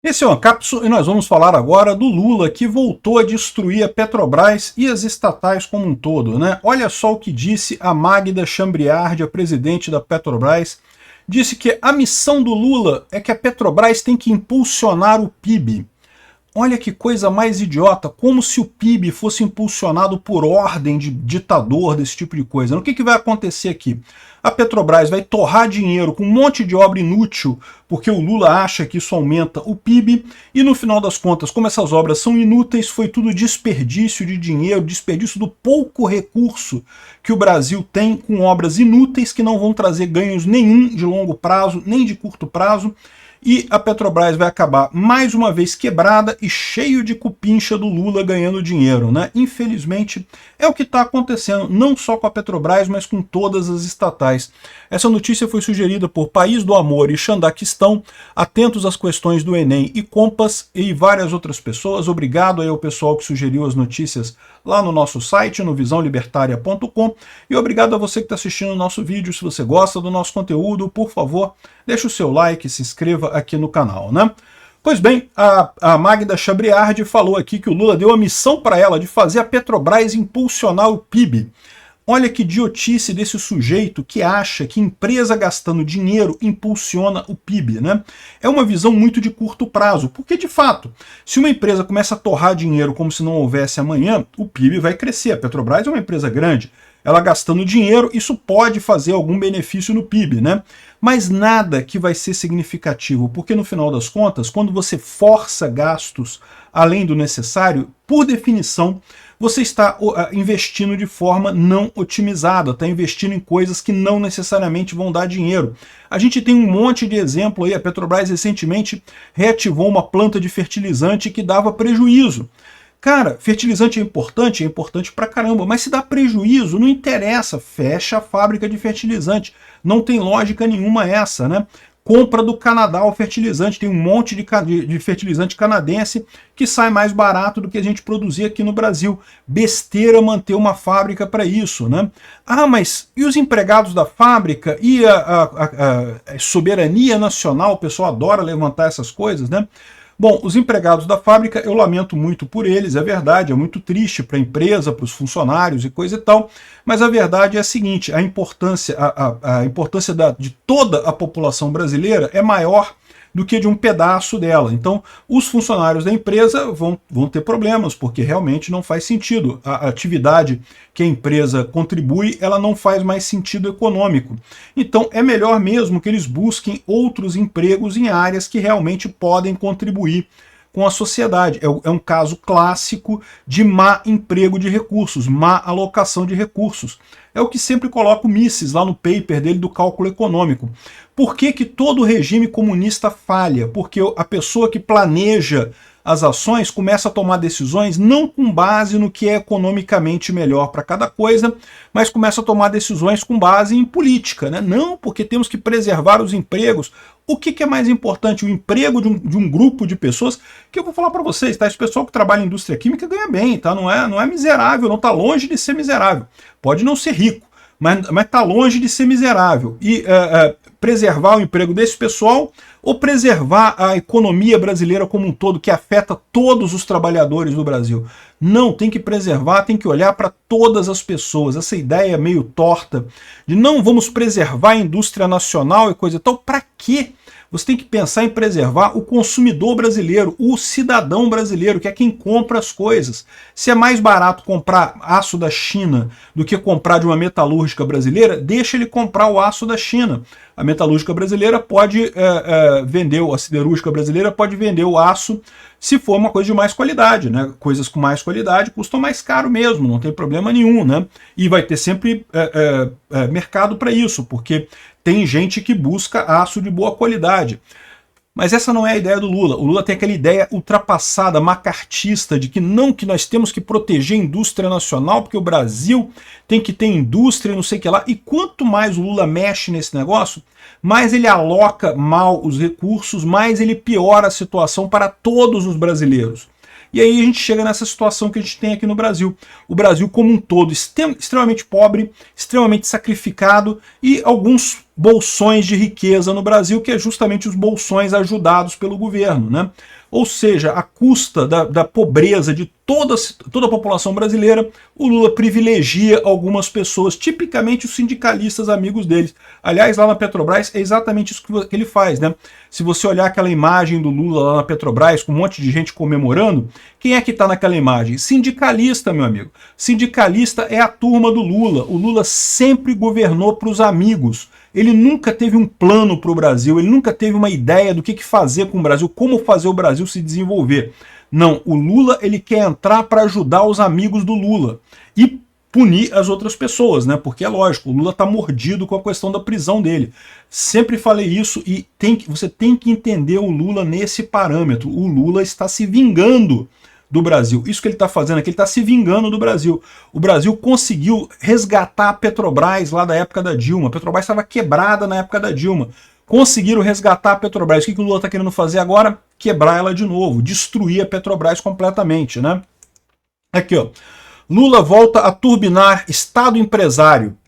Esse é o Ancapso e nós vamos falar agora do Lula, que voltou a destruir a Petrobras e as estatais como um todo, né? Olha só o que disse a Magda Chambriard, a presidente da Petrobras, disse que a missão do Lula é que a Petrobras tem que impulsionar o PIB. Olha que coisa mais idiota, como se o PIB fosse impulsionado por ordem de ditador, desse tipo de coisa. O que vai acontecer aqui? A Petrobras vai torrar dinheiro com um monte de obra inútil, porque o Lula acha que isso aumenta o PIB, e no final das contas, como essas obras são inúteis, foi tudo desperdício de dinheiro, desperdício do pouco recurso que o Brasil tem com obras inúteis que não vão trazer ganhos nenhum de longo prazo, nem de curto prazo, e a Petrobras vai acabar mais uma vez quebrada e cheio de cupincha do Lula ganhando dinheiro, né? Infelizmente é o que está acontecendo, não só com a Petrobras, mas com todas as estatais. Essa notícia foi sugerida por País do Amor e Xandaquistão, atentos às questões do Enem e Compass e várias outras pessoas. Obrigado aí ao pessoal que sugeriu as notícias lá no nosso site, no visãolibertaria.com, e obrigado a você que está assistindo o nosso vídeo. Se você gosta do nosso conteúdo, por favor, deixe o seu like, se inscreva aqui no canal, né? Pois bem, a Magda Chambriard falou aqui que o Lula deu a missão para ela de fazer a Petrobras impulsionar o PIB. Olha que idiotice desse sujeito que acha que empresa gastando dinheiro impulsiona o PIB, né? É uma visão muito de curto prazo, porque de fato, se uma empresa começa a torrar dinheiro como se não houvesse amanhã, o PIB vai crescer. A Petrobras é uma empresa grande, ela gastando dinheiro, isso pode fazer algum benefício no PIB, né? Mas nada que vai ser significativo, porque no final das contas, quando você força gastos além do necessário, por definição, você está investindo de forma não otimizada, está investindo em coisas que não necessariamente vão dar dinheiro. A gente tem um monte de exemplo aí, a Petrobras recentemente reativou uma planta de fertilizante que dava prejuízo. Cara, fertilizante é importante pra caramba, mas se dá prejuízo, não interessa, fecha a fábrica de fertilizante. Não tem lógica nenhuma essa, né? Compra do Canadá o fertilizante, tem um monte de fertilizante canadense que sai mais barato do que a gente produzir aqui no Brasil. Besteira manter uma fábrica para isso, né? Ah, mas e os empregados da fábrica? E a soberania nacional? O pessoal adora levantar essas coisas, né? Bom, os empregados da fábrica, eu lamento muito por eles, é verdade, é muito triste para a empresa, para os funcionários e coisa e tal, mas a verdade é a seguinte, a importância de toda a população brasileira é maior do que de um pedaço dela. Então, os funcionários da empresa vão ter problemas, porque realmente não faz sentido. A atividade que a empresa contribui, ela não faz mais sentido econômico. Então, é melhor mesmo que eles busquem outros empregos em áreas que realmente podem contribuir com a sociedade. É um caso clássico de má emprego de recursos, má alocação de recursos. É o que sempre coloca o Mises lá no paper dele do cálculo econômico. Por que todo regime comunista falha? Porque a pessoa que planeja as ações começa a tomar decisões não com base no que é economicamente melhor para cada coisa, mas começa a tomar decisões com base em política, né? Não, porque temos que preservar os empregos. O que é mais importante? O emprego de um grupo de pessoas, que eu vou falar para vocês, tá? Esse pessoal que trabalha em indústria química ganha bem, tá? Não é miserável, não está longe de ser miserável. Pode não ser rico, mas está longe de ser miserável. E preservar o emprego desse pessoal ou preservar a economia brasileira como um todo, que afeta todos os trabalhadores do Brasil? Não, tem que preservar, tem que olhar para todas as pessoas. Essa ideia meio torta de não vamos preservar a indústria nacional e coisa e tal, para quê? Você tem que pensar em preservar o consumidor brasileiro, o cidadão brasileiro, que é quem compra as coisas. Se é mais barato comprar aço da China do que comprar de uma metalúrgica brasileira, deixa ele comprar o aço da China. A metalúrgica brasileira pode vender, a siderúrgica brasileira pode vender o aço se for uma coisa de mais qualidade, né? Coisas com mais qualidade custam mais caro mesmo, não tem problema nenhum, né? E vai ter sempre mercado para isso, porque tem gente que busca aço de boa qualidade. Mas essa não é a ideia do Lula. O Lula tem aquela ideia ultrapassada, macartista, de que não, que nós temos que proteger a indústria nacional, porque o Brasil tem que ter indústria, não sei o que lá. E quanto mais o Lula mexe nesse negócio, mais ele aloca mal os recursos, mais ele piora a situação para todos os brasileiros. E aí a gente chega nessa situação que a gente tem aqui no Brasil. O Brasil como um todo extremamente pobre, extremamente sacrificado, e alguns bolsões de riqueza no Brasil, que é justamente os bolsões ajudados pelo governo, né? Ou seja, à custa da pobreza de toda a população brasileira, o Lula privilegia algumas pessoas, tipicamente os sindicalistas amigos deles. Aliás, lá na Petrobras é exatamente isso que ele faz, né? Se você olhar aquela imagem do Lula lá na Petrobras, com um monte de gente comemorando, quem é que está naquela imagem? Sindicalista, meu amigo. Sindicalista é a turma do Lula. O Lula sempre governou para os amigos. Ele nunca teve um plano para o Brasil, ele nunca teve uma ideia do que fazer com o Brasil, como fazer o Brasil se desenvolver. Não, o Lula ele quer entrar para ajudar os amigos do Lula e punir as outras pessoas, né? Porque é lógico, o Lula está mordido com a questão da prisão dele. Sempre falei isso e você tem que entender o Lula nesse parâmetro. O Lula está se vingando do Brasil. Isso que ele está fazendo aqui, ele está se vingando do Brasil. O Brasil conseguiu resgatar a Petrobras lá da época da Dilma. A Petrobras estava quebrada na época da Dilma. Conseguiram resgatar a Petrobras. O que o Lula está querendo fazer agora? Quebrar ela de novo, destruir a Petrobras completamente, né? Aqui, ó. Lula volta a turbinar Estado empresário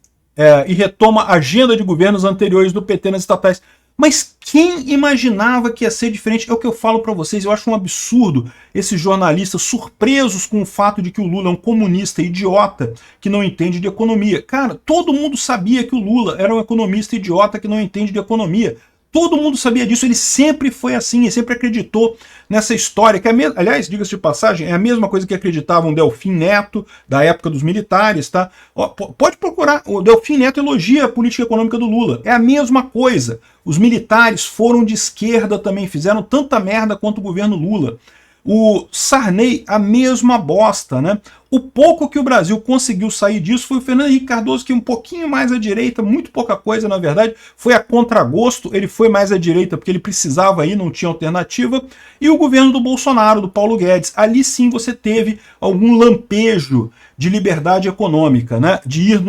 e retoma a agenda de governos anteriores do PT nas estatais. Mas quem imaginava que ia ser diferente? É o que eu falo para vocês, eu acho um absurdo esses jornalistas surpresos com o fato de que o Lula é um comunista idiota que não entende de economia. Cara, todo mundo sabia que o Lula era um economista idiota que não entende de economia. Todo mundo sabia disso, ele sempre foi assim, ele sempre acreditou nessa história, que aliás, diga-se de passagem, é a mesma coisa que acreditavam Delfim Neto, da época dos militares, tá? Ó, pode procurar, o Delfim Neto elogia a política econômica do Lula, é a mesma coisa. Os militares foram de esquerda também, fizeram tanta merda quanto o governo Lula. O Sarney, a mesma bosta, né? O pouco que o Brasil conseguiu sair disso foi o Fernando Henrique Cardoso, que um pouquinho mais à direita, muito pouca coisa, na verdade, foi a contragosto, ele foi mais à direita porque ele precisava ir, não tinha alternativa, e o governo do Bolsonaro, do Paulo Guedes. Ali sim você teve algum lampejo de liberdade econômica, né? De ir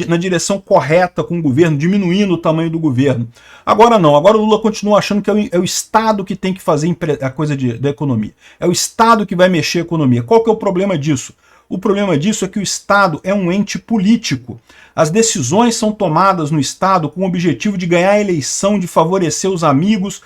na direção correta com o governo, diminuindo o tamanho do governo. Agora não, agora o Lula continua achando que é o Estado que tem que fazer a coisa da economia. É o Estado que vai mexer a economia. Qual que é o problema disso? O problema disso é que o Estado é um ente político. As decisões são tomadas no Estado com o objetivo de ganhar a eleição, de favorecer os amigos.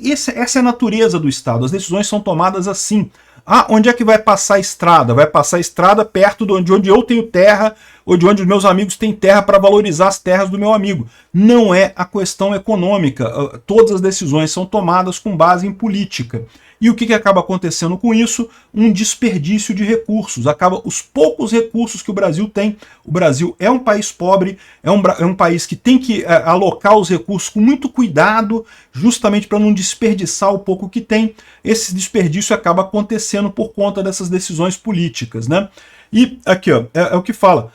Essa é a natureza do Estado. As decisões são tomadas assim. Ah, onde é que vai passar a estrada? Vai passar a estrada perto de onde eu tenho terra ou de onde os meus amigos têm terra para valorizar as terras do meu amigo. Não é a questão econômica. Todas as decisões são tomadas com base em política. E o que acaba acontecendo com isso? Um desperdício de recursos. Acaba os poucos recursos que o Brasil tem. O Brasil é um país pobre, é um país que tem que alocar os recursos com muito cuidado, justamente para não desperdiçar o pouco que tem. Esse desperdício acaba acontecendo por conta dessas decisões políticas, né? E aqui, ó, é o que fala.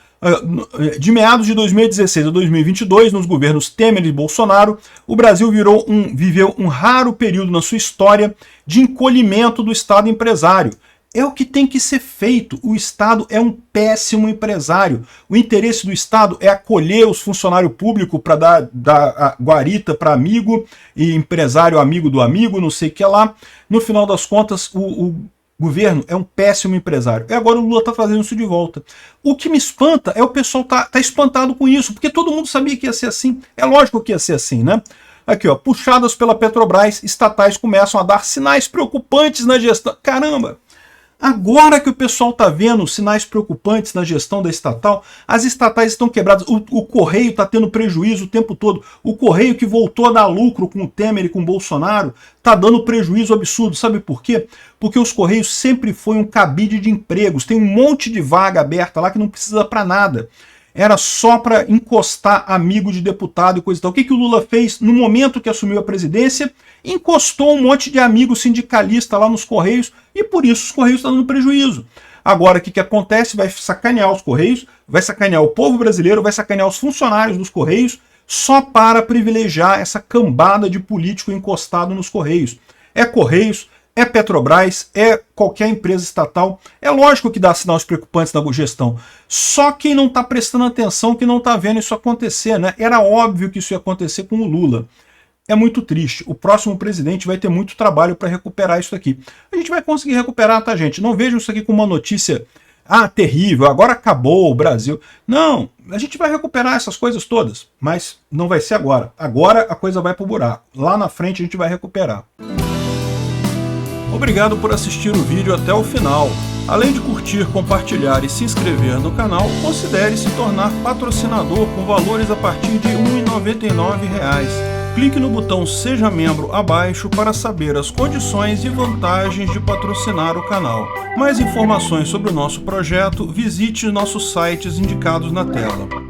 De meados de 2016 a 2022, nos governos Temer e Bolsonaro, o Brasil viveu um raro período na sua história de encolhimento do Estado empresário. É o que tem que ser feito. O Estado é um péssimo empresário. O interesse do Estado é acolher os funcionários públicos para dar a guarita para amigo e empresário amigo do amigo, não sei o que lá. No final das contas, o governo é um péssimo empresário. E agora o Lula está fazendo isso de volta. O que me espanta é o pessoal tá espantado com isso, porque todo mundo sabia que ia ser assim. É lógico que ia ser assim, né? Aqui, ó, puxadas pela Petrobras, estatais começam a dar sinais preocupantes na gestão. Caramba! Agora que o pessoal está vendo sinais preocupantes na gestão da estatal, as estatais estão quebradas, o Correio está tendo prejuízo o tempo todo. O Correio, que voltou a dar lucro com o Temer e com o Bolsonaro, está dando prejuízo absurdo. Sabe por quê? Porque os Correios sempre foi um cabide de empregos. Tem um monte de vaga aberta lá que não precisa para nada. Era só para encostar amigo de deputado e coisa e tal. O que o Lula fez no momento que assumiu a presidência? Encostou um monte de amigo sindicalista lá nos Correios e por isso os Correios estão dando prejuízo. Agora, o que acontece? Vai sacanear os Correios, vai sacanear o povo brasileiro, vai sacanear os funcionários dos Correios só para privilegiar essa cambada de político encostado nos Correios. É Correios, é Petrobras, é qualquer empresa estatal. É lógico que dá sinais preocupantes na gestão. Só quem não está prestando atenção, que não está vendo isso acontecer, né? Era óbvio que isso ia acontecer com o Lula. É muito triste. O próximo presidente vai ter muito trabalho para recuperar isso aqui. A gente vai conseguir recuperar, tá, gente? Não vejam isso aqui como uma notícia Ah, terrível, agora acabou o Brasil. Não, a gente vai recuperar essas coisas todas, mas não vai ser agora. Agora a coisa vai pro buraco. Lá na frente a gente vai recuperar. Obrigado por assistir o vídeo até o final. Além de curtir, compartilhar e se inscrever no canal, considere se tornar patrocinador com valores a partir de R$ 1,99. Clique no botão Seja Membro abaixo para saber as condições e vantagens de patrocinar o canal. Mais informações sobre o nosso projeto, visite nossos sites indicados na tela.